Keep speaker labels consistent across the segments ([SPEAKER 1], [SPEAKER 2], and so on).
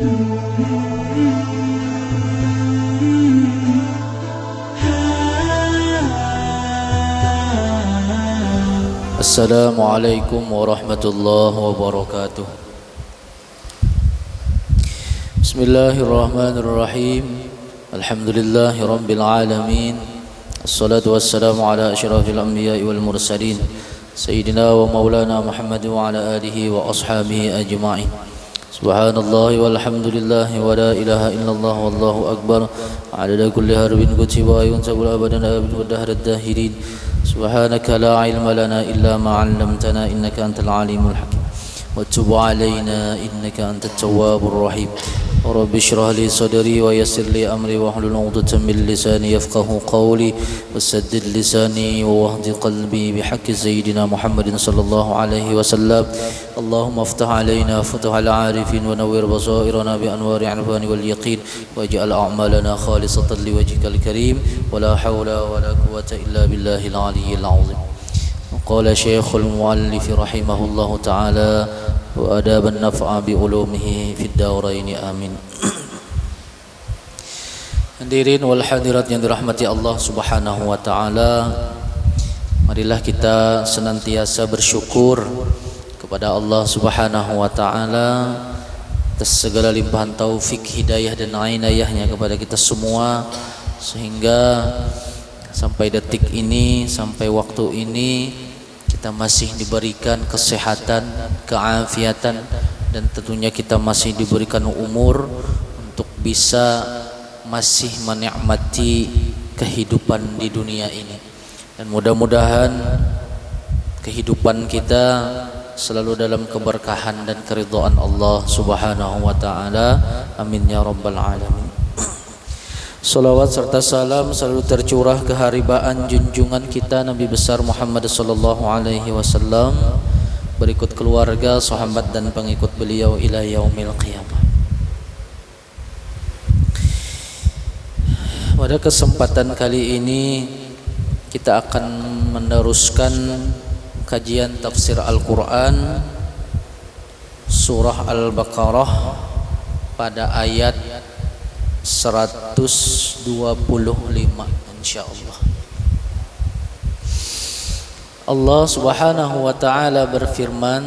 [SPEAKER 1] Assalamualaikum warahmatullahi wabarakatuh. Bismillahirrahmanirrahim. Alhamdulillahi rabbil alamin. Assalatu wassalamu ala asyrafil anbiya'i wal mursalin Sayyidina wa maulana Muhammad wa ala alihi wa ashabihi ajma'in. Subhanallah walhamdulillah wa la ilaha illallah wallahu akbar. Adada kulli harbin kutiba yunsabul abadan abid wa dahrad dahirin. Subhanaka la ilma lana illa ma 'allamtana innaka antal alimul hakim. Wa tub 'alaina innaka antat tawwabur rahim. Rabbi shrah li sadri wa yassir li amri wa hlul 'uqdatam min lisani yafqahu qawli wasaddid lisani wa wahdi qalbi bihaqqi sayyidina Muhammadin sallallahu alaihi wasallam. Allahumma iftah 'alaina futuhal 'arifin wa nawwir basairana bi anwari 'irfani wal yaqin waj'al a'malana khalisatan liwajhikal karim wa la hawla wa la quwwata illa billahil 'aliyyil 'azim. Qala Syekhul Muallif rahimahullahu ta'ala wa adaban naf'a bi ulumihi fid darain amin. Hadirin wal hadirat yang dirahmati Allah Subhanahu wa taala, marilah kita senantiasa bersyukur kepada Allah Subhanahu wa taala atas segala limpahan taufik, hidayah dan inayahnya kepada kita semua, sehingga sampai detik ini, sampai waktu ini kita masih diberikan kesehatan, keafiatan, dan tentunya kita masih diberikan umur untuk bisa masih menikmati kehidupan di dunia ini. Dan mudah-mudahan kehidupan kita selalu dalam keberkahan dan keridhaan Allah Subhanahu wa taala. Amin ya rabbal alamin. Salawat serta salam selalu tercurah ke haribaan junjungan kita Nabi besar Muhammad sallallahu alaihi wasallam, berikut keluarga, sahabat dan pengikut beliau ila yaumil qiyamah. Pada kesempatan kali ini kita akan meneruskan kajian tafsir Al-Qur'an surah Al-Baqarah pada ayat 125 insyaallah. Allah Subhanahu wa taala berfirman,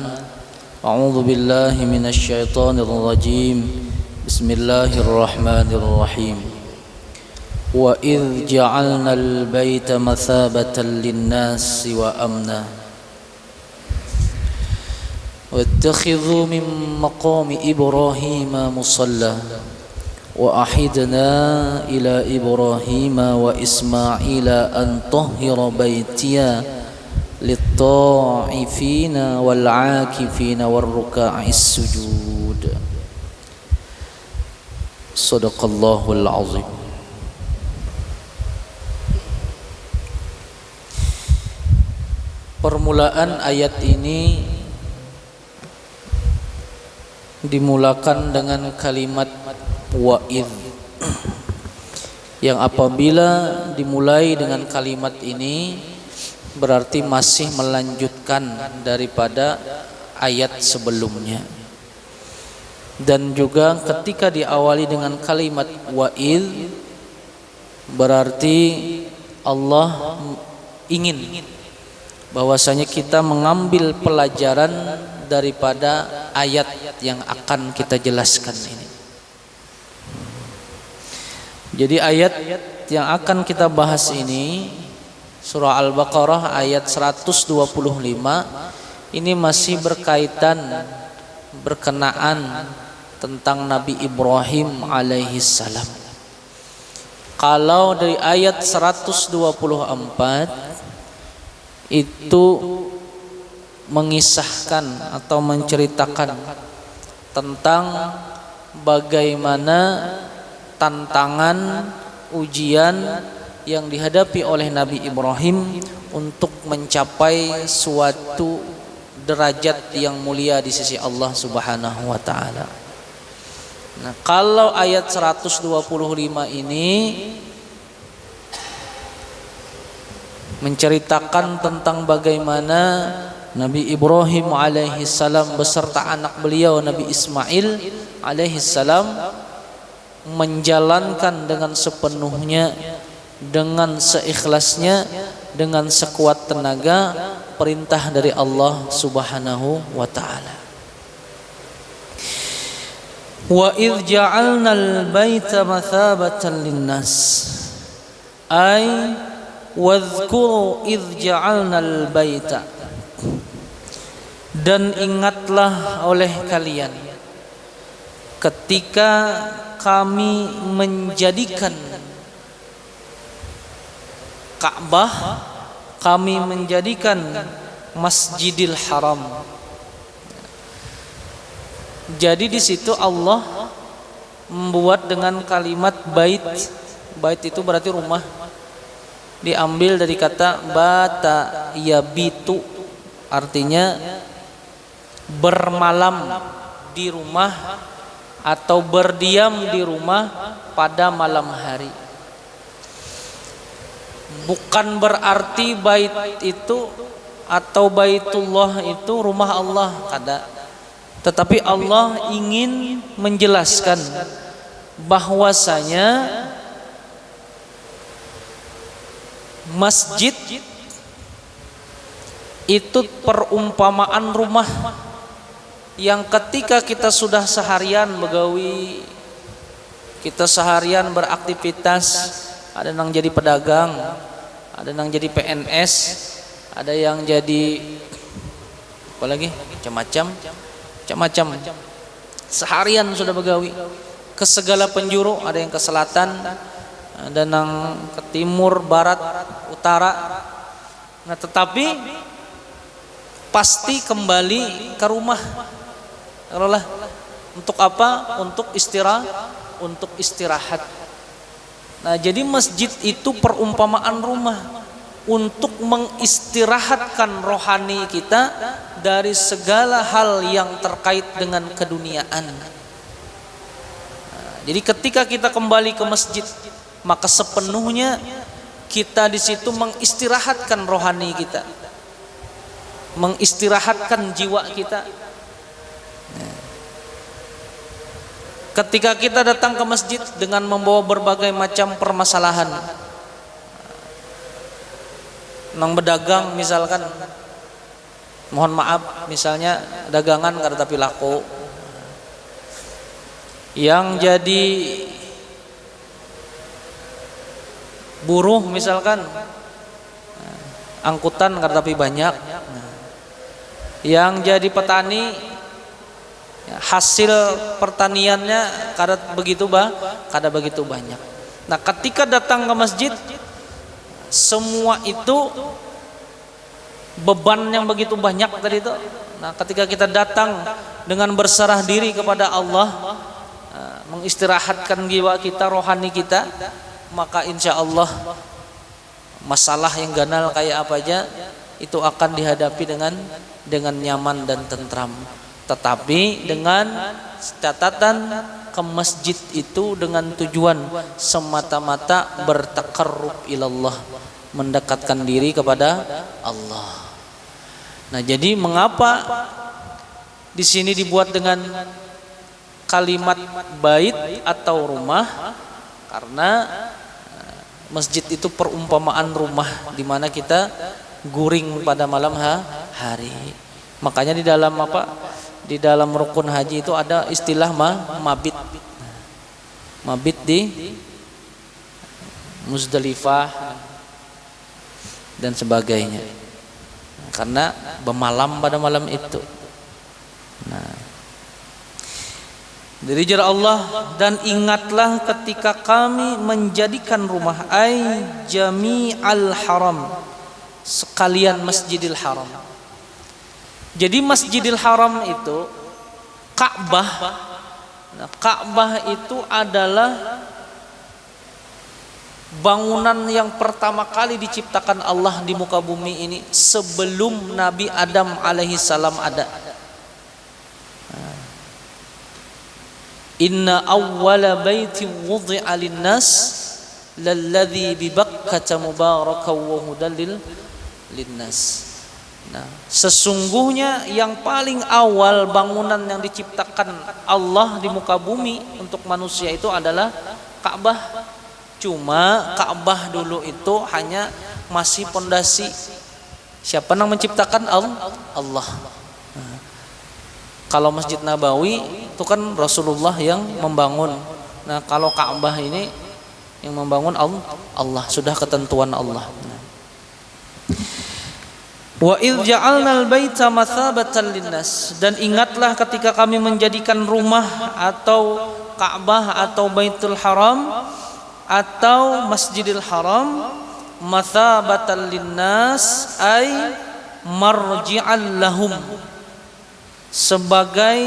[SPEAKER 1] A'udzu billahi minasy syaithanir rajim. Bismillahirrahmanirrahim. Wa idz ja'alnal baita mathabatan lin-nasi wa amna wattakhidhu min maqami Ibrahim musalla wa ahidna ila Ibrahim wa Ismail an tahhira baitiya lit-ta'ifina wal-'akifina war-ruka'is sujud. Shadaqallahul azim. Permulaan ayat ini dimulakan dengan kalimat wa'idh, yang apabila dimulai dengan kalimat ini berarti masih melanjutkan daripada ayat sebelumnya. Dan juga ketika diawali dengan kalimat wa'idh berarti Allah ingin bahwasanya kita mengambil pelajaran daripada ayat yang akan kita jelaskan ini. Jadi ayat yang akan kita bahas ini surah Al-Baqarah ayat 125 ini masih berkenaan tentang Nabi Ibrahim alaihi salam. Kalau dari ayat 124 itu mengisahkan atau menceritakan tentang bagaimana tantangan, ujian yang dihadapi oleh Nabi Ibrahim untuk mencapai suatu derajat yang mulia di sisi Allah Subhanahu wa taala. Nah, kalau ayat 125 ini menceritakan tentang bagaimana Nabi Ibrahim alaihi salam beserta anak beliau Nabi Ismail alaihi salam menjalankan dengan sepenuhnya, dengan seikhlasnya, dengan sekuat tenaga perintah dari Allah Subhanahu wa taala. Wa idz ja'alnal baita mathabatan linnas, ay wadhkuru idz ja'alnal baita, dan ingatlah oleh kalian ketika kami menjadikan Ka'bah, kami menjadikan Masjidil Haram. Jadi di situ Allah membuat dengan kalimat bait. Bait itu berarti rumah. Diambil dari kata bata yabitu, artinya bermalam di rumah atau berdiam di rumah pada malam hari. Bukan berarti bait itu atau baitullah itu rumah Allah, kada. Tetapi Allah ingin menjelaskan bahwasanya masjid itu perumpamaan rumah yang ketika kita sudah seharian begawi, kita seharian beraktivitas, ada yang jadi pedagang, ada yang jadi PNS, ada yang jadi apa lagi, macam-macam, seharian sudah begawi ke segala penjuru, ada yang ke selatan, ada yang ke timur, barat, utara. Nah, tetapi pasti kembali ke rumah. Untuk apa? Untuk istirahat. Nah, jadi masjid itu perumpamaan rumah untuk mengistirahatkan rohani kita dari segala hal yang terkait dengan keduniaan. Nah, jadi ketika kita kembali ke masjid, maka sepenuhnya kita di situ mengistirahatkan rohani kita, mengistirahatkan jiwa kita. Ketika kita datang ke masjid dengan membawa berbagai macam permasalahan, nang berdagang misalkan, mohon maaf, misalnya dagangan kada tapi laku, yang jadi buruh misalkan, angkutan kada tapi banyak, yang jadi petani hasil pertaniannya kada begitu banyak. Nah, ketika datang ke masjid, semua itu beban yang begitu banyak tadi itu. Nah, ketika kita datang dengan berserah diri kepada Allah, mengistirahatkan jiwa kita, rohani kita, maka insya Allah masalah yang ganal kayak apa aja itu akan dihadapi dengan nyaman dan tentram. Tetapi dengan catatan ke masjid itu dengan tujuan semata-mata bertaqarrub ilallah, mendekatkan diri kepada Allah. Nah, jadi mengapa di sini dibuat dengan kalimat bait atau rumah? Karena masjid itu perumpamaan rumah di mana kita guring pada malam hari. Makanya di dalam di dalam rukun haji itu ada istilah mabit. Mabit di Muzdalifah dan sebagainya. Karena bermalam pada malam itu. Nah, dari jar Allah, dan ingatlah ketika kami menjadikan rumah ay jami'al haram, sekalian Masjidil Haram. Jadi Masjidil Haram itu Ka'bah. Nah, Ka'bah itu adalah bangunan yang pertama kali diciptakan Allah di muka bumi ini sebelum Nabi Adam alaihi salam ada. Inna awwala baitin wudi'a lin-nas lalladzi bi Bakkah mubarakan wa hudal lin-nas.
[SPEAKER 2] Nah, sesungguhnya yang paling awal bangunan yang diciptakan Allah di muka bumi untuk manusia itu adalah Ka'bah. Cuma Ka'bah dulu itu hanya masih pondasi. Siapa yang menciptakan? Allah. Nah, kalau Masjid Nabawi itu kan Rasulullah yang membangun. Nah, kalau Ka'bah ini yang membangun Allah, sudah ketentuan Allah. Wa idz ja'alnal baita mathabatan linnas, dan ingatlah ketika kami menjadikan rumah atau Ka'bah atau Baitul Haram atau Masjidil Haram mathabatan linnas ay marji'an lahum, sebagai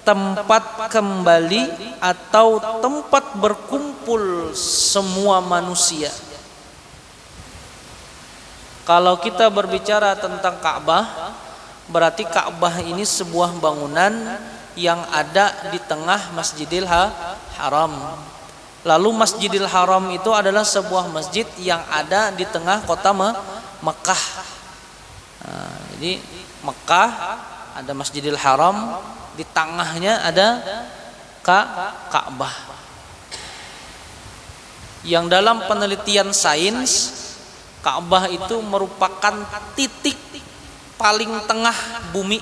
[SPEAKER 2] tempat kembali atau tempat berkumpul semua manusia. Kalau kita berbicara tentang Ka'bah, berarti Ka'bah ini sebuah bangunan yang ada di tengah Masjidil Haram. Lalu Masjidil Haram itu adalah sebuah masjid yang ada di tengah kota Mekah. Nah, jadi Mekah ada Masjidil Haram, di tengahnya ada Ka'bah. Yang dalam penelitian sains, Ka'bah itu merupakan titik paling tengah bumi.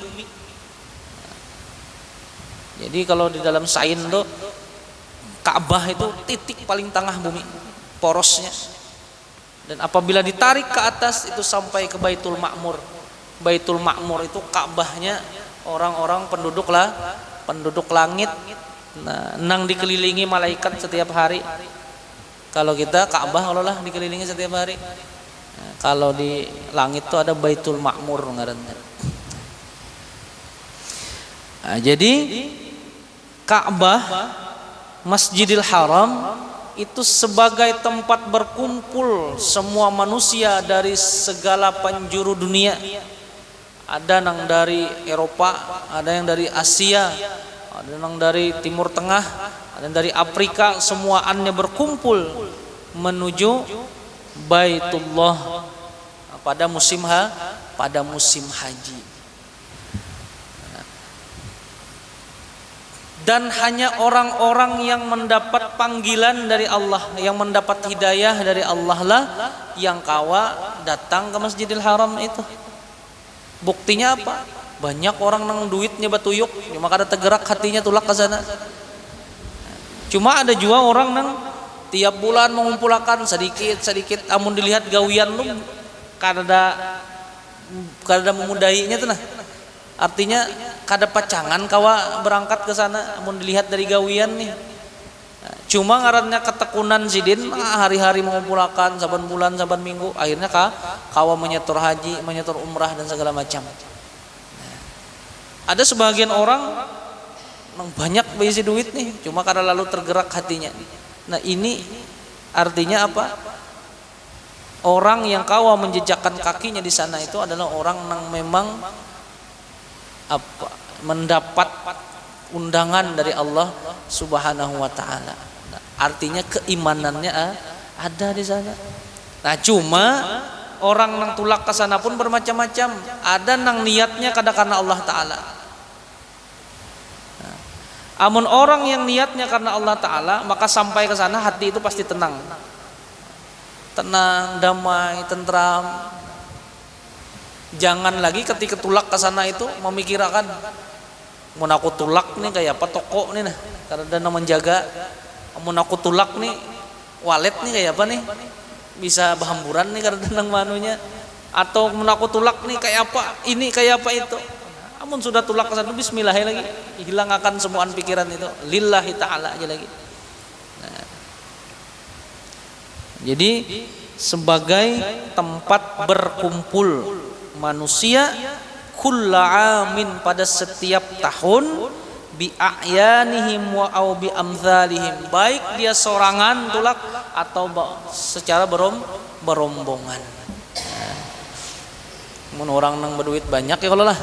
[SPEAKER 2] Jadi kalau di dalam sains tuh Ka'bah itu titik paling tengah bumi, porosnya. Dan apabila ditarik ke atas itu sampai ke Baitul Ma'mur. Baitul Ma'mur itu Ka'bahnya orang-orang penduduk langit. Nah, nang dikelilingi malaikat setiap hari. Kalau kita Ka'bah kalau lah dikelilingi setiap hari. Nah, kalau di langit itu ada Baitul Ma'mur ngarannya. Nah, jadi Ka'bah, Masjidil Haram itu sebagai tempat berkumpul semua manusia dari segala penjuru dunia. Ada yang dari Eropa, ada yang dari Asia, ada yang dari Timur Tengah, ada yang dari Afrika, semuanya berkumpul menuju Baitullah pada musim haji. Dan hanya orang-orang yang mendapat panggilan dari Allah, yang mendapat hidayah dari Allah lah yang kawa datang ke Masjidil Haram itu. Buktinya apa? Banyak orang nang duitnya batuyuk, cuma kada tergerak hatinya tulak ke sana. Cuma ada juga orang nang tiap bulan mengumpulkan sedikit, amun dilihat gawian lu kada memudainya tuh nah. Artinya kada pacangan kawa berangkat ke sana amun dilihat dari gawian nih. Cuma ngarannya ketekunan sidin hari-hari mengumpulkan saban bulan saban minggu, akhirnya kawa menyetor haji, menyetor umrah dan segala macam. Ada sebagian orang yang banyak berisi duit nih, cuma karena lalu tergerak hatinya. Nah, ini artinya apa? Orang yang kawa menjejakkan kakinya di sana itu adalah orang yang memang mendapat undangan dari Allah Subhanahu wa taala. Nah, artinya keimanannya ada di sana. Nah, cuma orang nang tulak ke sana pun bermacam-macam. Ada nang niatnya karena Allah taala. Nah, amun orang yang niatnya karena Allah taala, maka sampai ke sana hati itu pasti tenang. Tenang, damai, tentram. Jangan lagi ketika tulak ke sana itu memikirkan mun aku tulak nih kayak apa toko nih nah, karena dana menjaga. Mun aku tulak nih walet nih kayak apa nih, bisa berhamburan nih karena dana manunya. Atau mun aku tulak nih kayak apa ini kayak apa itu. Amun sudah tulak ke sana bismillah lagi, hilang akan semuaan pikiran itu, lillahi ta'ala aja lagi. Nah, jadi sebagai tempat berkumpul manusia kulla amin pada setiap tahun bi a'yanihim wa au bi amzalihim, baik dia sorangan tulak atau secara berombongan. Mun orang nang berduit banyak ya kalau lah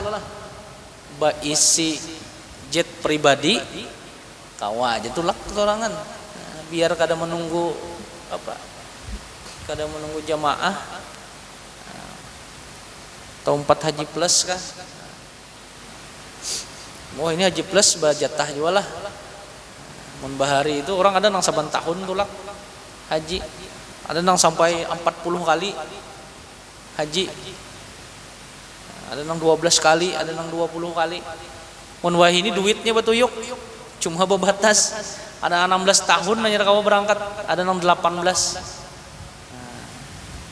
[SPEAKER 2] isi jet pribadi kawa aja tulak sorangan. Nah, biar kada menunggu jamaah. atau 4 haji plus kah? Oh ini haji plus bajatah juga lah. Mun bahari itu orang ada nang saban tahun tulak haji. Ada nang sampai 40 kali haji. Ada nang 12 kali, ada nang 20 kali. Mun wah ini duitnya batuyuk. Cuma babatas. Ada 16 tahun nanya kamu berangkat, ada nang 18.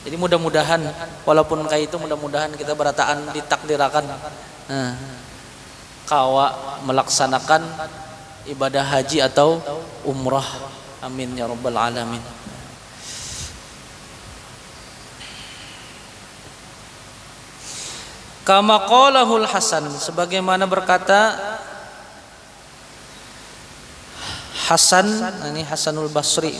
[SPEAKER 2] Jadi mudah-mudahan walaupun kayak itu mudah-mudahan kita berataan ditakdirakan kawa melaksanakan ibadah haji atau umrah. Amin ya rabbal alamin. Kama qalahul Hasan, sebagaimana berkata Hasan, ini Hasanul Basri.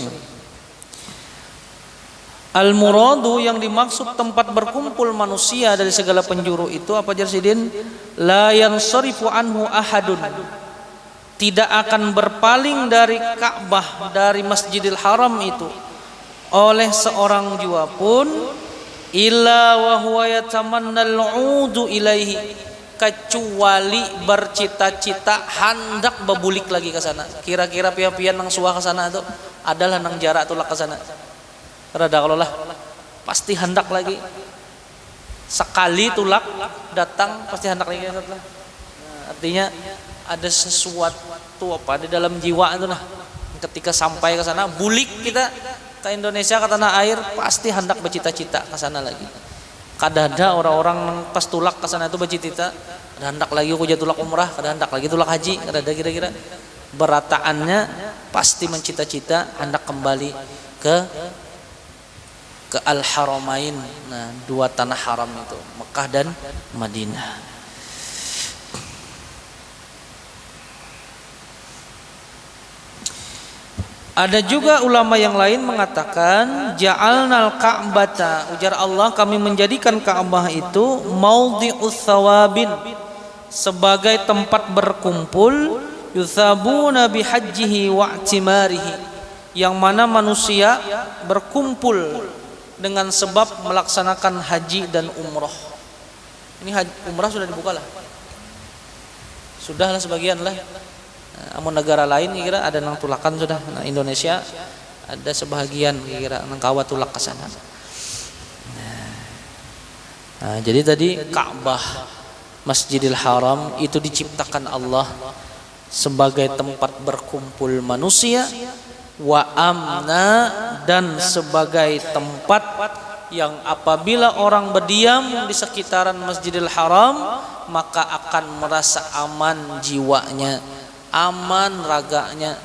[SPEAKER 2] Al-muradu yang dimaksud tempat berkumpul manusia dari segala penjuru itu apa Jarsidin? La yansarifu anhu ahadun. Tidak akan berpaling dari Ka'bah, dari Masjidil Haram itu oleh seorang jua pun illa wa huwa yatamanna al-'udu ilaihi, kecuali bercita-cita hendak bebulik lagi ke sana. Kira-kira pian-pian nang suah ke sana itu adalah nang jarak tulak ke sana. Rada kalau lah pasti hendak lagi sekali tulak datang pasti hendak lagi setelah. Artinya ada sesuatu apa di dalam jiwa itu nah ketika sampai ke sana bulik kita ke Indonesia ke tanah air pasti hendak bercita-cita ke sana lagi. Kadada orang-orang pas tulak ke sana itu bercita-cita ada hendak lagi aku jadi tulak umrah, ada hendak lagi tulak haji, kadada kira-kira berataannya pasti mencita-cita hendak kembali ke Al-Haramain, nah dua tanah haram itu Mekah dan Madinah. Ada juga ulama yang lain mengatakan ja'alnal ka'bata, ujar Allah kami menjadikan Ka'bah itu maudhi'us thawabin, sebagai tempat berkumpul yuthabuna bihajjihi wa'timarihi, yang mana manusia berkumpul dengan sebab melaksanakan haji dan umroh. Ini umrah sudah dibuka lah, sudah lah sebagian lah. Amun negara lain kira ada nang tulakan sudah. Nah, Indonesia ada sebahagian kira nang kawa tulak ke sana. Nah, jadi tadi Ka'bah Masjidil Haram itu diciptakan Allah sebagai tempat berkumpul manusia, wa amna, dan sebagai tempat yang apabila orang berdiam di sekitaran Masjidil Haram maka akan merasa aman jiwanya, aman raganya,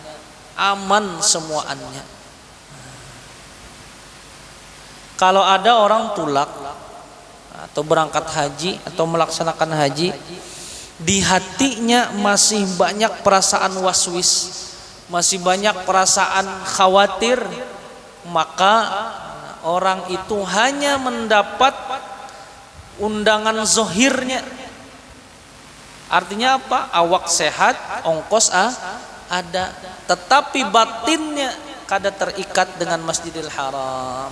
[SPEAKER 2] aman semuanya. Kalau ada orang tulak atau berangkat haji atau melaksanakan haji, di hatinya masih banyak perasaan waswis, masih banyak perasaan khawatir, maka orang itu hanya mendapat undangan zohirnya. Artinya apa? Awak sehat, ongkos ada, tetapi batinnya kada terikat dengan Masjidil Haram.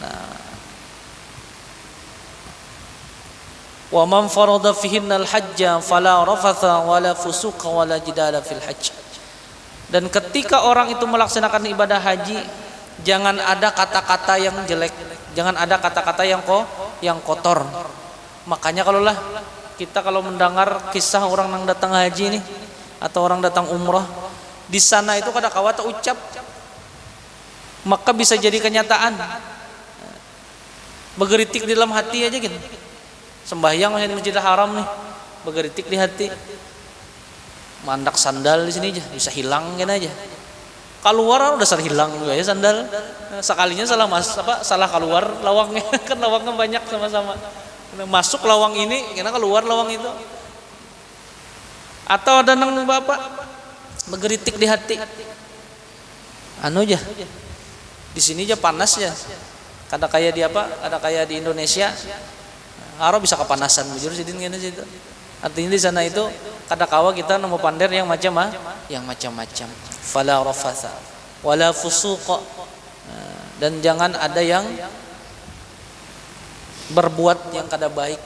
[SPEAKER 2] Nah, wa man farada fihinnal hajja fala rafatha wala fusuqa wala jidala fil hajj. Dan ketika orang itu melaksanakan ibadah haji, jangan ada kata-kata yang jelek, jangan ada kata-kata yang kotor. Makanya kita kalau mendengar kisah orang yang datang haji nih atau orang datang umrah, di sana itu kada kawat ucap, maka bisa jadi kenyataan. Begeritik di dalam hati aja gitu. Sembahyang di Masjidil Haram nih, begeritik di hati. Mandak sandal di sini aja bisa hilang kan aja. Keluar udah sering hilang juga ya sandal. Sekalinya salah keluar lawangnya kan lawangnya banyak sama-sama. Masuk lawang ini, kena keluar lawang itu. Atau ada nang bapak begeritik di hati. Anu aja. Di sini aja panas ya. Kada kayak di Kada kayak di Indonesia. Harus bisa kepanasan bujur sidin gini situ. Artinya di sana itu kada kawa kita nemu pander yang macam-macam. Fala rafatha wala fusuqa. Dan jangan ada yang berbuat yang kada baik.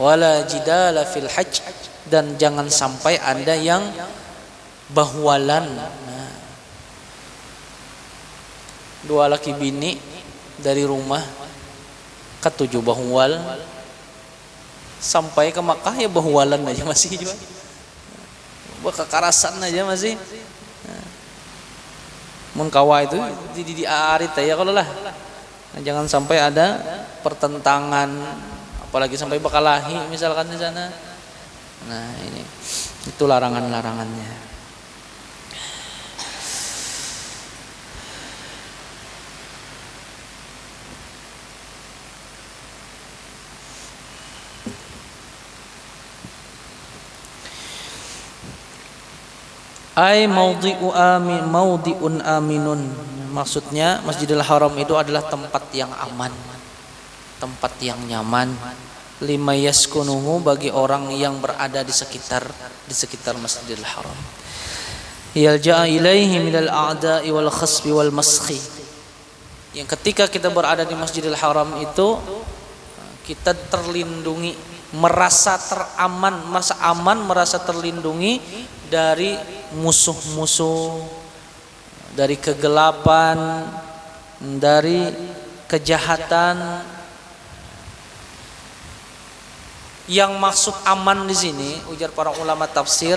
[SPEAKER 2] Wala jidala fil hajj, dan jangan sampai ada yang bahwalan. Nah, dua laki bini dari rumah ketujuh bahwal sampai ke Makkah ya bahwalan aja masih juga, kekerasan aja masih. Mun kawa itu di arit ya kalau lah. Nah, jangan sampai ada pertentangan, apalagi sampai berkelahi misalkan di sana. Nah, itu larangan-larangannya. Ai maudiun aminun. Maksudnya Masjidil Haram itu adalah tempat yang aman, tempat yang nyaman, lima yaskunuhu, bagi orang yang berada di sekitar Masjidil Haram. Yalja'a ilaihi minal a'da'i wal khasbi wal maskhi. Yang ketika kita berada di Masjidil Haram itu kita terlindungi, merasa teraman, merasa aman, merasa terlindungi dari musuh-musuh, dari kegelapan, dari kejahatan. Yang maksud aman di sini, ujar para ulama tafsir,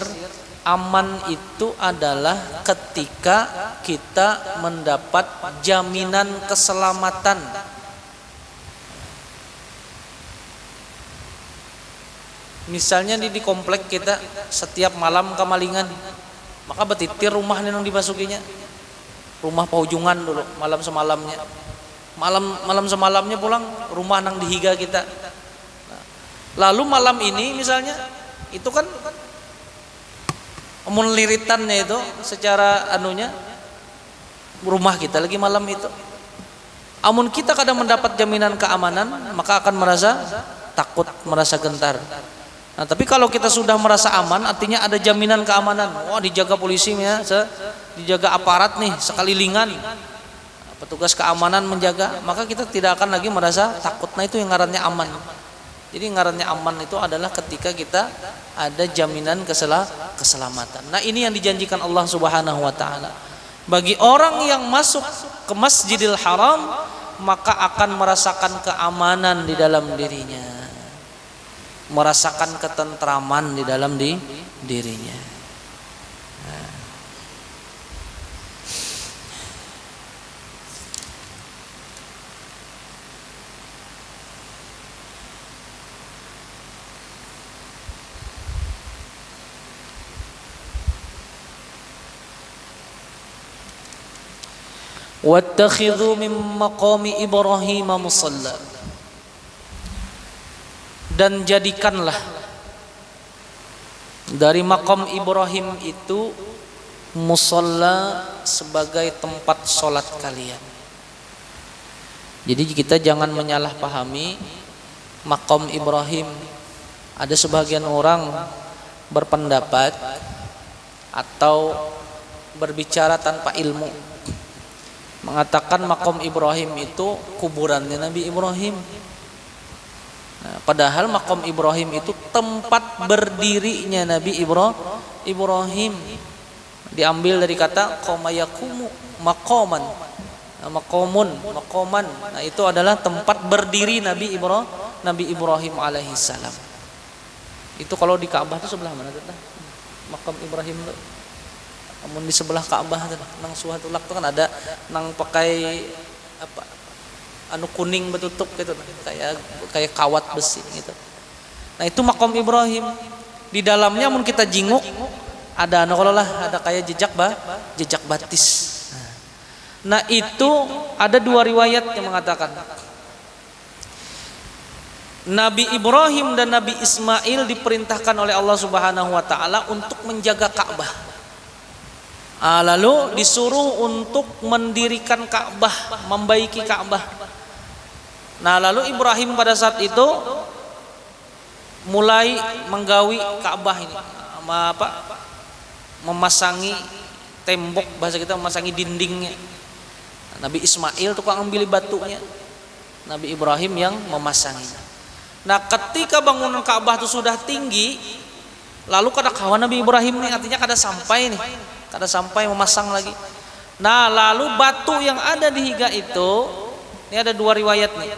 [SPEAKER 2] aman itu adalah ketika kita mendapat jaminan keselamatan. Misalnya di komplek kita setiap malam kemalingan, maka betitir rumah yang dimasukinya, rumah paujungan dulu malam semalamnya, malam semalamnya pulang rumah nang dihiga kita. Lalu malam ini misalnya itu kan liritannya itu secara anunya rumah kita lagi malam itu. Amun kita kadang mendapat jaminan keamanan, maka akan merasa takut, merasa gentar. Nah, tapi kalau kita sudah merasa aman, artinya ada jaminan keamanan. Wah, dijaga polisi ya, dijaga aparat nih, sekalilingan, petugas keamanan menjaga, maka kita tidak akan lagi merasa takut. Nah, itu yang ngarannya aman. Jadi ngarannya aman itu adalah ketika kita ada jaminan keselamatan. Nah, ini yang dijanjikan Allah Subhanahu wa taala. Bagi orang yang masuk ke Masjidil Haram, maka akan merasakan keamanan di dalam dirinya, merasakan ketentraman di dalam dirinya. Wattakhidhu min maqami Ibrahim musalla, dan jadikanlah dari makam Ibrahim itu musalla sebagai tempat sholat kalian. Jadi kita jangan menyalahpahami makam Ibrahim. Ada sebagian orang berpendapat atau berbicara tanpa ilmu, mengatakan makam Ibrahim itu kuburannya Nabi Ibrahim. Nah, padahal makam Ibrahim itu tempat berdirinya Nabi Ibrahim. Diambil dari kata qoma yaqumu maqaman. Maqaman. Nah, itu adalah tempat berdiri Nabi Ibrahim alaihissalam. Itu kalau di Ka'bah itu sebelah mana tuh? Makam Ibrahim tuh. Namun di sebelah Ka'bah nang suhatulak itu kan ada nang pakai apa anu kuning betutup gitu, kayak kawat besi gitu. Nah, itu makam Ibrahim. Di dalamnya mun kita jinguk ada anu lah, ada kayak jejak batis. Nah, itu ada dua riwayat yang mengatakan Nabi Ibrahim dan Nabi Ismail diperintahkan oleh Allah Subhanahu wa taala untuk menjaga Ka'bah. Lalu disuruh untuk mendirikan Ka'bah, membaiki Ka'bah. Nah, lalu Ibrahim pada saat itu mulai menggawi Ka'bah ini, memasangi tembok, bahasa kita memasangi dindingnya. Nabi Ismail tukang ambil batunya. Nabi Ibrahim yang memasanginya. Nah, ketika bangunan Ka'bah itu sudah tinggi, lalu kada kawan Nabi Ibrahim nih, artinya kada sampai memasang lagi. Nah, lalu batu yang ada di higa itu, ini ada dua riwayat nih.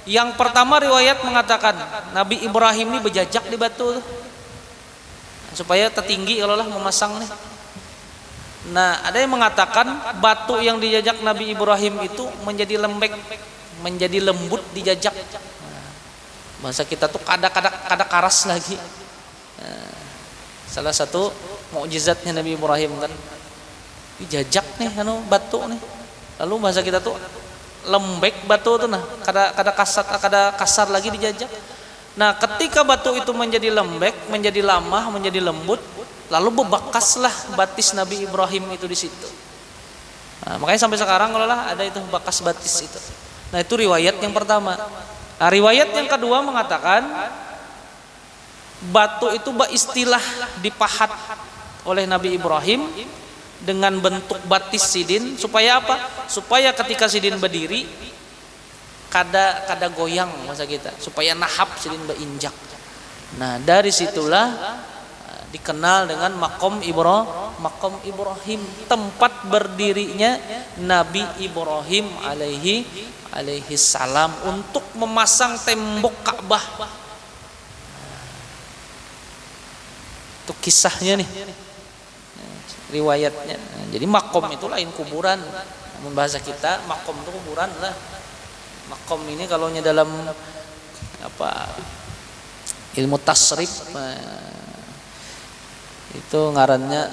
[SPEAKER 2] Yang pertama riwayat mengatakan Nabi Ibrahim ini berjajak di batu tuh, supaya tertinggi kalau lah memasang nih. Nah, ada yang mengatakan batu yang dijajak Nabi Ibrahim itu menjadi lembek, menjadi lembut dijajak. Bahasa kita tuh kada karas lagi. Salah satu mukjizatnya Nabi Ibrahim kan, dijajak nih batu nih. Lalu bahasa kita tuh lembek batu tuh, nah kada kasar lagi dijajak. Nah, ketika batu itu menjadi lembek, menjadi lamah, menjadi lembut, lalu bebakaslah batis Nabi Ibrahim itu di situ. Nah, makanya sampai sekarang kalau lah ada itu bekas batis itu. Nah, itu riwayat yang pertama. Nah, riwayat yang kedua mengatakan batu itu istilah dipahat oleh Nabi Ibrahim dengan bentuk batis sidin, supaya apa? Supaya ketika sidin berdiri kada goyang masa kita, supaya nahap sidin berinjak. Nah, dari situlah dikenal dengan makom Ibrahim, tempat berdirinya Nabi Ibrahim alaihi salam untuk memasang tembok Ka'bah. Itu kisahnya nih, riwayatnya. Jadi makom itu lain kuburan. Namun bahasa kita makom itu kuburan lah. Makom ini kalau dalam ilmu tasrif itu ngarannya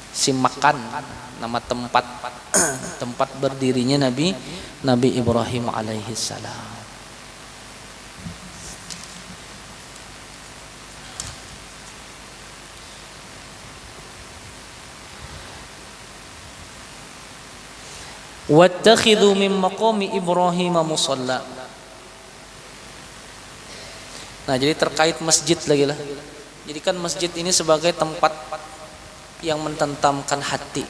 [SPEAKER 2] simakan, nama tempat berdirinya Nabi Ibrahim alaihi salam. Wattakhidhu min maqami Ibrahim musalla. Nah, jadi terkait masjid lagi lah. Jadi kan masjid ini sebagai tempat yang mententamkan hati,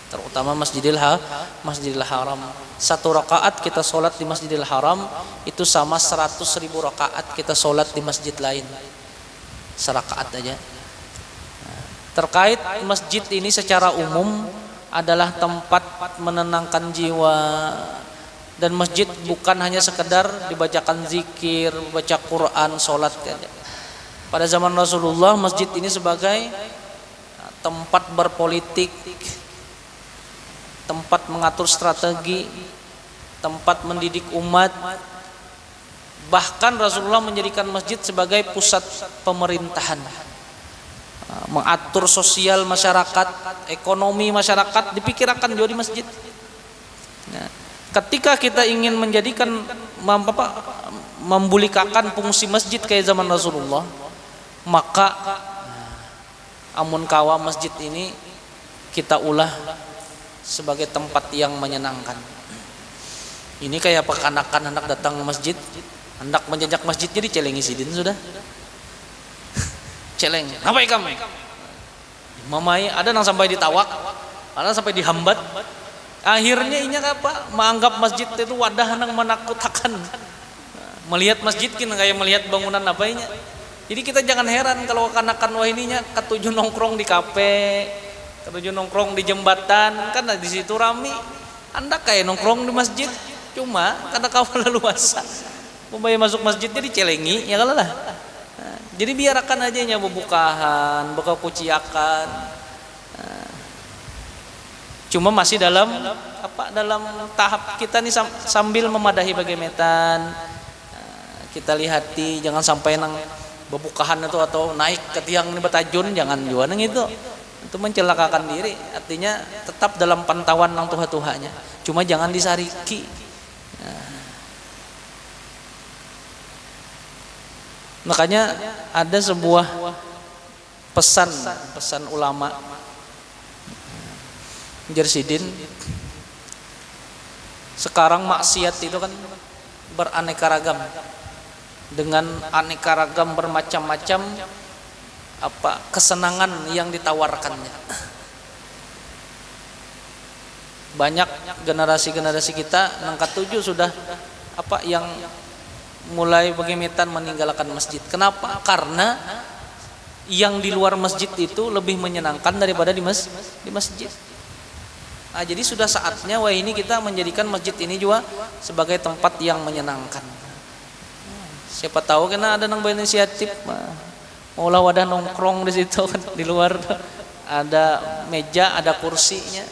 [SPEAKER 2] terutama Masjidil Haram. 1 rakaat kita sholat di Masjidil Haram itu sama 100.000 rakaat kita sholat di masjid lain, serakaat aja. Terkait masjid ini secara umum adalah tempat menenangkan jiwa, dan masjid bukan hanya sekedar dibacakan zikir, baca Quran, sholat saja. Pada zaman Rasulullah masjid ini sebagai tempat berpolitik, tempat mengatur strategi, tempat mendidik umat. Bahkan Rasulullah menjadikan masjid sebagai pusat pemerintahan, mengatur sosial masyarakat, ekonomi masyarakat dipikirkan juga di masjid. Nah, ketika kita ingin menjadikan membulikakan fungsi masjid kayak zaman Rasulullah, maka amun kawa masjid ini kita ulah sebagai tempat yang menyenangkan. Ini kayak kekanakan hendak datang ke masjid, hendak menjajak masjid, jadi celengi sidin sudah. Celeng, ngapain kamu? Mamai ada yang sampai ditawak, ada sampai dihambat. Akhirnya inya apa? Menganggap masjid itu wadah yang menakutkan. Melihat masjid kan kayak melihat bangunan apa inya. Jadi kita jangan heran kalau kanakan wah ininya ketujuh nongkrong di kafe, ketujuh nongkrong di jembatan, kan di situ rame. Anda kayak nongkrong di masjid, cuma karena kawal luasa. Membayar masuk masjid jadi celengi, ya kalau lah. Jadi biarkan aja nya bebukahan, buka kuciakan. Cuma masih dalam tahap kita nih sambil memadahi bagaimana kita lihati, jangan sampai nang bebukahan itu atau naik ke tiang ini batajun, jangan juga nang itu mencelakakan diri. Artinya tetap dalam pantauan nang tuha-tuhanya, cuma jangan disariki. Makanya ada sebuah pesan ulama Jersidin, sekarang maksiat itu kan beraneka ragam, dengan aneka ragam bermacam-macam kesenangan yang ditawarkannya. Banyak generasi-generasi kita nangkat 7 sudah yang mulai begimitan meninggalkan masjid. Kenapa? Karena yang di luar masjid itu lebih menyenangkan daripada di masjid. Nah, jadi sudah saatnya ini kita menjadikan masjid ini juga sebagai tempat yang menyenangkan. Siapa tahu karena ada nang berinisiatif maulah wadah nongkrong di situ kan, di luar ada meja, ada kursinya.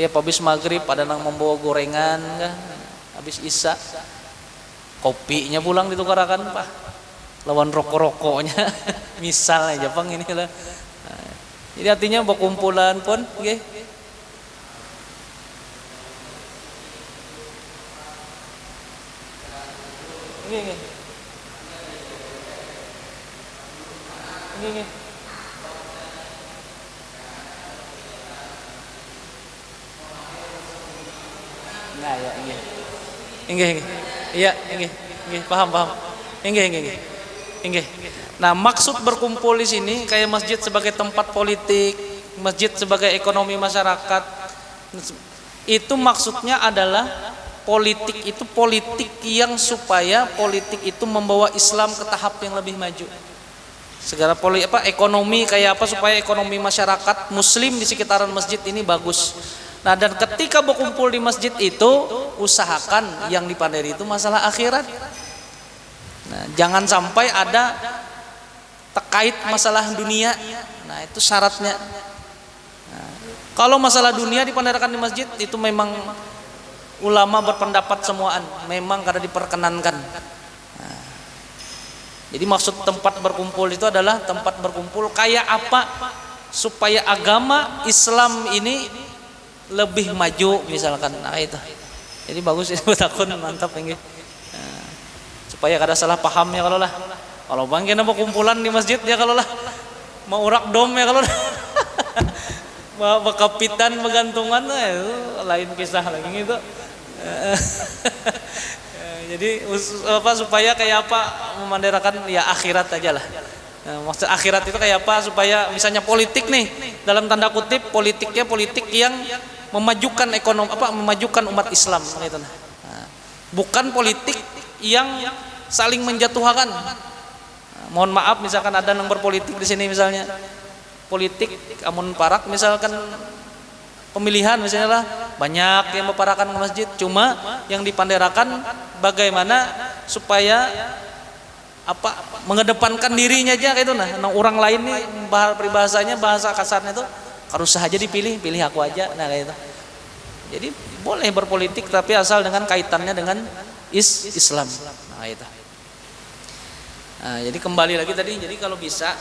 [SPEAKER 2] Tiap habis maghrib ada nang membawa gorengan kan, habis isya kopinya pulang ditukarakan Pak lawan rokok-rokoknya misalnya Jepang ini lah. Jadi artinya berkumpulan pun nggih. Nggih. Nggih. Nah, ya nggih. Nggih. Iya, nggih. Paham. Nggih. Nah, maksud berkumpul di sini kayak masjid sebagai tempat politik, masjid sebagai ekonomi masyarakat. Itu maksudnya adalah politik itu politik yang supaya politik itu membawa Islam ke tahap yang lebih maju. Segala ekonomi kayak apa supaya ekonomi masyarakat muslim di sekitaran masjid ini bagus. Nah, dan ketika berkumpul di masjid itu usahakan yang dipandai itu masalah akhirat. Nah, jangan sampai ada terkait masalah dunia. Nah, itu syaratnya. Nah, kalau masalah dunia dipandarkan di masjid itu memang ulama berpendapat semuaan memang kada diperkenankan. Nah, jadi maksud tempat berkumpul itu adalah tempat berkumpul kayak apa supaya agama Islam ini lebih maju misalkan. Nah, itu. Jadi bagus itu takun mantap ini. Nah, supaya kada salah paham ya kalau bang kena kumpulan di masjid ya kalau mau urak dom ya kalau kapitan begantungan itu lain kisah lagi gitu. Jadi supaya kayak apa memandirakan ya akhirat aja lah. Nah, maksud akhirat itu kayak apa supaya misalnya politik nih dalam tanda kutip politiknya politik yang memajukan ekonomi memajukan umat Islam gitu. Nah, bukan politik yang saling menjatuhkan. Mohon maaf misalkan ada yang berpolitik di sini misalnya politik amun parak misalkan pemilihan misalnya lah banyak yang berparakan ke masjid, cuma yang dipanderakan bagaimana supaya mengedepankan dirinya aja gitu. Nah orang lain nih peribahasanya bahasa kasarnya itu harus saja pilih aku aja. Nah kayak itu. Jadi boleh berpolitik tapi asal dengan kaitannya dengan Islam. Nah itu. Nah, jadi kembali lagi tadi, jadi kalau bisa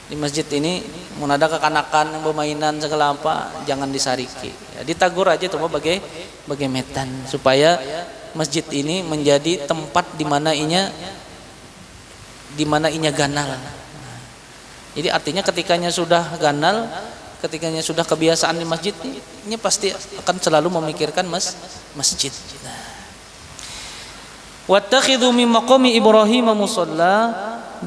[SPEAKER 2] di masjid ini mau ada kekanakan yang bermainan segala apa jangan disariki. Ya, ditagur aja tuh bagai metan supaya masjid ini menjadi tempat di mana inya ganal. Jadi artinya ketikanya sudah ganal, ketikanya sudah kebiasaan di masjid ini pasti akan selalu memikirkan masjid. Wattakhidhu min maqami Ibrahim musalla,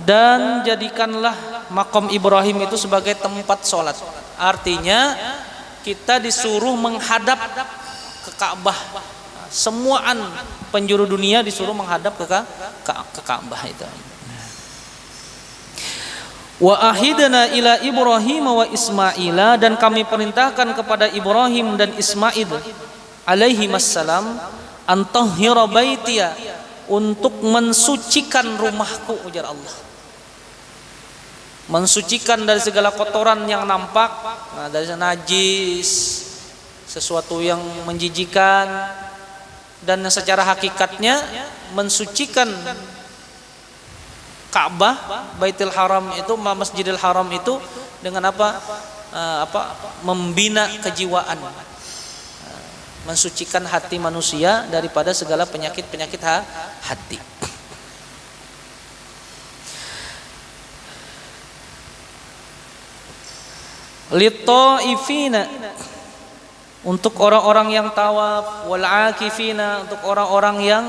[SPEAKER 2] dan jadikanlah makom Ibrahim itu sebagai tempat sholat. Artinya kita disuruh menghadap ke Ka'bah. Semuaan penjuru dunia disuruh menghadap ke Ka'bah itu. Wa ahidna ila Ibrahim wa Ismaila, dan kami perintahkan kepada Ibrahim dan Ismail alaihi wassalam antahhira baitiya, untuk mensucikan rumahku, ujar Allah. Mensucikan dari segala kotoran yang nampak, dari najis, sesuatu yang menjijikan, dan secara hakikatnya mensucikan Ka'bah, Baitul Haram itu, Masjidil Haram itu dengan membina kejiwaan, mensucikan hati manusia daripada segala penyakit hati. Lit-taifina, untuk orang-orang yang tawaf, wal akifina, untuk orang-orang yang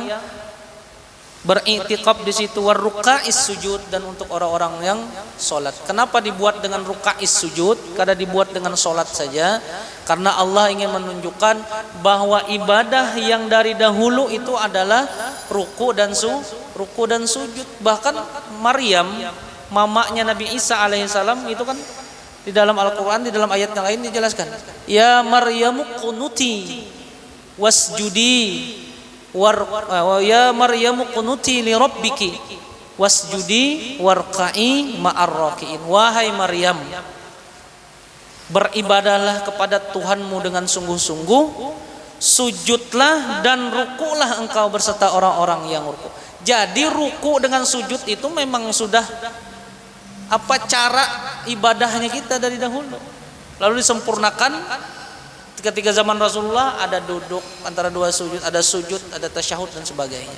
[SPEAKER 2] beriktikaf di situ, warruka'is sujud, dan untuk orang-orang yang salat. Kenapa dibuat dengan ruka'is sujud? Karena dibuat dengan salat saja. Karena Allah ingin menunjukkan bahwa ibadah yang dari dahulu itu adalah ruku dan sujud. Bahkan Maryam, mamanya Nabi Isa alaihissalam, itu kan di dalam Al-Qur'an, di dalam ayat yang lain dijelaskan, ya Maryamu qunuti wasjudi ya Maryamu qunuti li rabbiki wasjudi warqa'i ma'ar raki'in. Wahai Maryam, beribadahlah kepada Tuhanmu dengan sungguh-sungguh, sujudlah dan rukulah engkau berserta orang-orang yang ruku. Jadi ruku dengan sujud itu memang sudah cara ibadahnya kita dari dahulu, lalu disempurnakan ketika zaman Rasulullah. Ada duduk antara dua sujud, ada tasyahud dan sebagainya.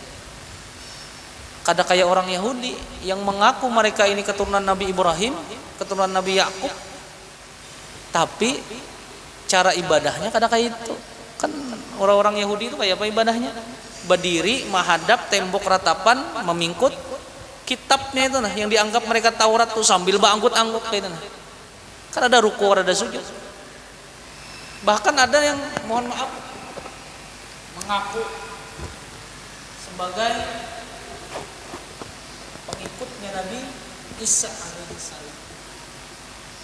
[SPEAKER 2] Kada kayak orang Yahudi yang mengaku mereka ini keturunan Nabi Ibrahim, keturunan Nabi Yakub, tapi cara ibadahnya kada kayak itu. Kan orang-orang Yahudi itu kayak apa ibadahnya? Berdiri menghadap tembok ratapan, memingkut kitabnya itu yang dianggap mereka Taurat tuh, sambil berangkut-angkut kayak itu. Kan ada ruku, ada sujud. Bahkan ada yang mohon maaf mengaku sebagai pengikutnya Nabi Isa alaihissalam,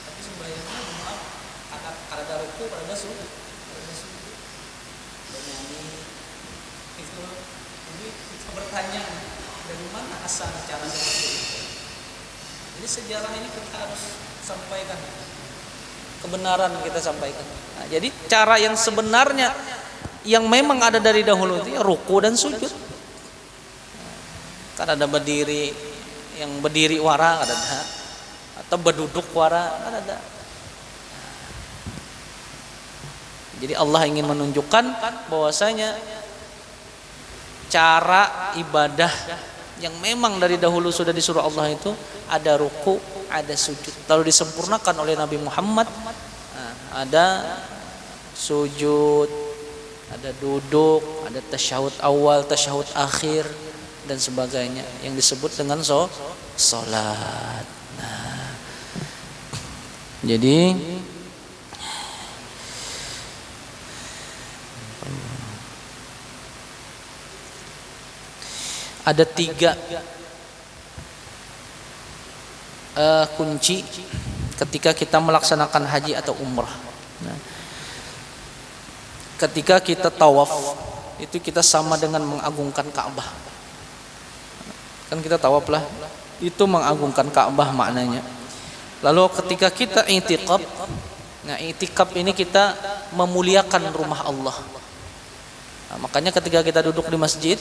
[SPEAKER 2] tapi sembahyangnya mohon maaf ada ruku, ada sujud. Jadi kita bertanya, dari mana asal cara seperti itu? Jadi sejarah ini kita harus sampaikan, kebenaran kita sampaikan. Nah, jadi cara yang sebenarnya yang memang ada dari dahulu itu ya ruku dan sujud. Kan ada berdiri, yang berdiri wara ada, atau berduduk wara ada. Jadi Allah ingin menunjukkan bahwasanya cara ibadah yang memang dari dahulu sudah disuruh Allah itu ada ruku, ada sujud, lalu disempurnakan oleh Nabi Muhammad. Ada sujud, ada duduk, ada tasyahud awal, tasyahud akhir, dan sebagainya yang disebut dengan salat. Nah, jadi ada 3 kunci ketika kita melaksanakan haji atau umrah. Nah, ketika kita tawaf itu kita sama dengan mengagungkan Ka'bah. Kan kita tawaf lah, itu mengagungkan Ka'bah maknanya. Lalu ketika kita i'tikaf, nah i'tikaf ini kita memuliakan rumah Allah. Nah, makanya ketika kita duduk di masjid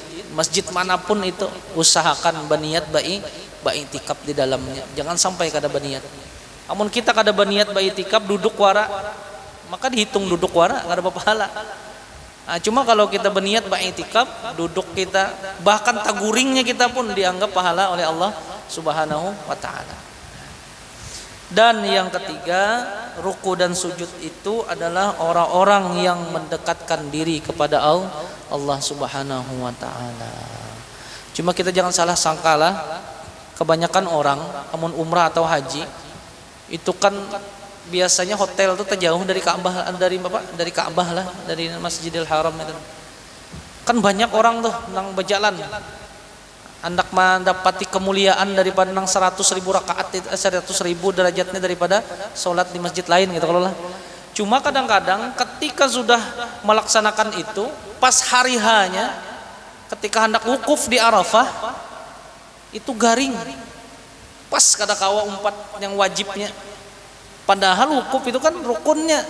[SPEAKER 2] manapun itu, usahakan berniat i'tikaf di dalamnya. Jangan sampai kada berniat. Namun kita kada berniat i'tikaf, duduk wara, maka dihitung duduk wara, kada pahala. Nah, cuma kalau kita berniat i'tikaf, duduk kita, bahkan taguringnya kita pun dianggap pahala oleh Allah Subhanahu wa taala. Dan yang ketiga, ruku dan sujud itu adalah orang-orang yang mendekatkan diri kepada Allah Subhanahu wa taala. Cuma kita jangan salah sangkalah, kebanyakan orang amun umrah atau haji itu kan biasanya hotel itu terjauh dari Ka'bah, dari Ka'bah lah, dari Masjidil Haram itu. Kan banyak orang tuh nang berjalan hendak mendapati kemuliaan daripada nang 100.000 rakaat, 100.000 derajatnya daripada sholat di masjid lain gitu kalau lah. Cuma kadang-kadang ketika sudah melaksanakan itu, pas hari hanya ketika hendak wukuf di Arafah itu garing, pas kada kawa umpat yang wajibnya. Padahal wukuf itu kan rukunnya,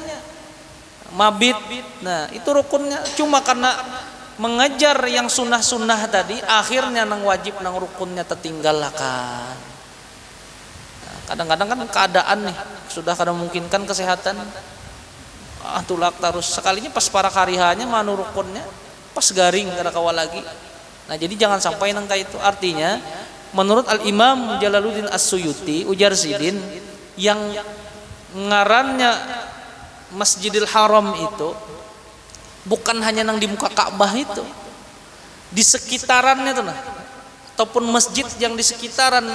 [SPEAKER 2] mabit, nah itu rukunnya. Cuma karena mengejar yang sunnah-sunnah tadi, akhirnya nang wajib nang rukunnya tertinggalkan. Nah, kadang-kadang kan keadaan nih sudah kada memungkinkan kesehatan, tulak terus sekalinya pas para karihanya manu rukunnya pas garing kada kawal lagi. Nah jadi jangan sampai nang kayak itu. Artinya menurut Al-Imam Jalaluddin As-Suyuti ujar Sidin, yang ngarannya Masjidil Haram itu bukan hanya nang di muka Ka'bah itu, di sekitarannya tuh nah, ataupun masjid yang di sekitaran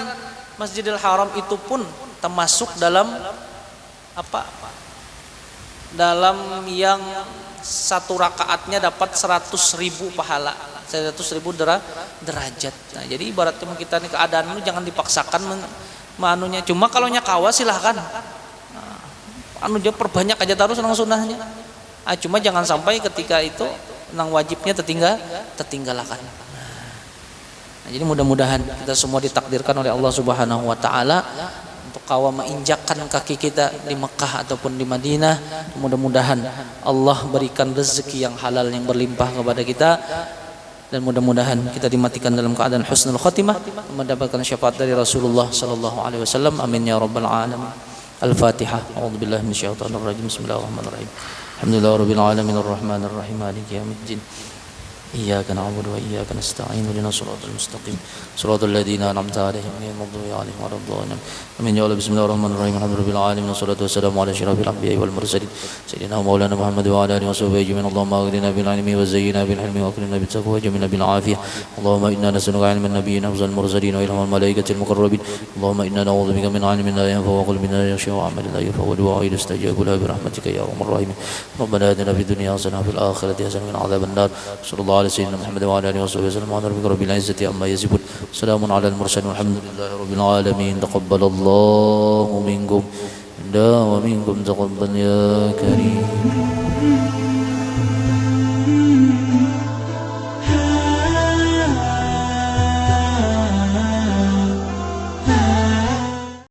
[SPEAKER 2] Masjidil Haram itu pun termasuk dalam apa? Dalam yang satu rakaatnya dapat 100.000 pahala, 100.000 derajat. Nah, jadi ibaratnya kita nih keadaan itu jangan dipaksakan manunya. Cuma kalau nyakawa silahkan. Anu dia perbanyak aja terus nang sunahnya. Cuma jangan sampai ketika itu nang wajibnya tertinggalkan. Nah, jadi mudah-mudahan kita semua ditakdirkan oleh Allah Subhanahu wa taala untuk kawa menginjakkan kaki kita di Mekah ataupun di Madinah. Mudah-mudahan Allah berikan rezeki yang halal yang berlimpah kepada kita, dan mudah-mudahan kita dimatikan dalam keadaan husnul khatimah, mendapatkan syafaat dari Rasulullah sallallahu alaihi wasallam. Amin ya rabbal alamin. Al-Fatihah. A'udzubillahi minasyaitonir rajim. Bismillahirrahmanirrahim. Alhamdulillahirabbil alamin arrahmanir rahim maliki yaumiddin. إياك نعبد وإياك نستعين اهدنا الصراط المستقيم صراط الذين أنعمت عليهم غير المغضوب عليهم ولا الضالين آمين يا الله. بسم الله الرحمن الرحيم الحمد لله رب العالمين والصلاة والسلام على أشرف الأنبياء والمرسلين سيدنا ومولانا محمد وعلى آله وصحبه أجمعين. اللهم أغننا بالعلم وزينا بالحلم وأكرمنا بالتقوى وجملنا بالعافية. اللهم إنا نسألك علم النبيين أفضل المرسلين وإلهام الملائكة المقربين. اللهم إنا نعوذ بك من علم لا ينفع وقلب لا يخشى وعمل لا يرفع ودعاء يستجاب له برحمتك يا أرحم الراحمين. ربنا آتنا في الدنيا حسنة وفي الآخرة حسنة وقنا عذاب النار. صلى الله على سيدنا محمد وعلى آله وصحبه وسلم. سبحان ربك رب العزة عما يصفون سلام على المرسلين والحمد لله رب العالمين. تقبل الله منكم ومنكم تقبل يا كريم.